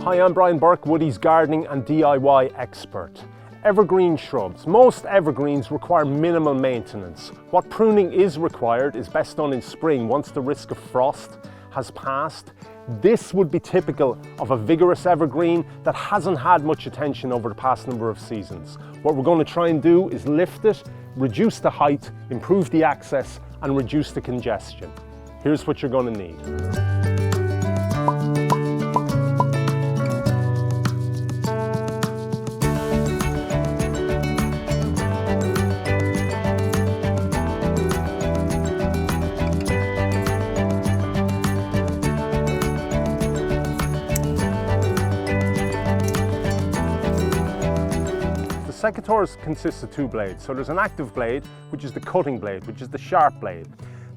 Hi, I'm Burke, Woodies gardening and DIY expert. Evergreen shrubs. Most evergreens require minimal maintenance. What pruning is required is best done in spring once the risk of frost has passed. This would be typical of a vigorous evergreen that hasn't had much attention over the past number of seasons. What we're going to try and do is lift it, reduce the height, improve the access and reduce the congestion. Here's what you're going to need. The secateurs consists of two blades. So there's an active blade, which is the cutting blade, which is the sharp blade.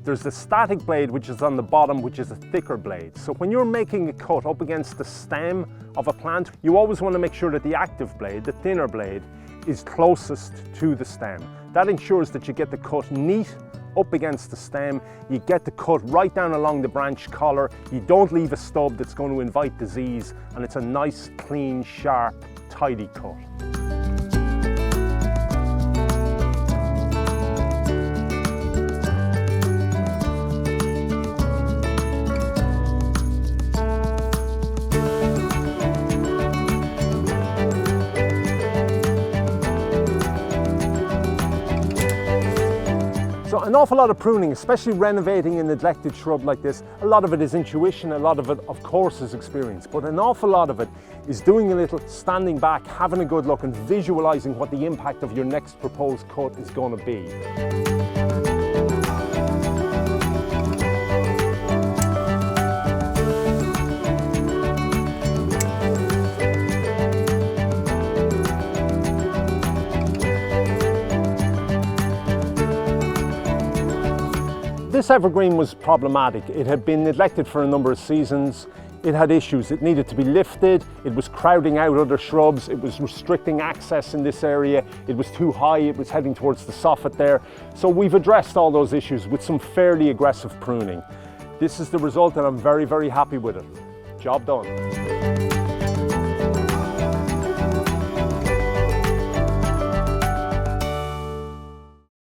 There's the static blade, which is on the bottom, which is a thicker blade. So when you're making a cut up against the stem of a plant, you always want to make sure that the active blade, the thinner blade, is closest to the stem. That ensures that you get the cut neat up against the stem, you get the cut right down along the branch collar, you don't leave a stub that's going to invite disease, and it's a nice, clean, sharp, tidy cut. So an awful lot of pruning, especially renovating a neglected shrub like this, a lot of it is intuition, a lot of it of course is experience, but an awful lot of it is doing a little, standing back, having a good look and visualizing what the impact of your next proposed cut is going to be. This evergreen was problematic. It had been neglected for a number of seasons. It had issues. It needed to be lifted. It was crowding out other shrubs. It was restricting access in this area. It was too high. It was heading towards the soffit there. So we've addressed all those issues with some fairly aggressive pruning. This is the result and I'm very, very happy with it. Job done.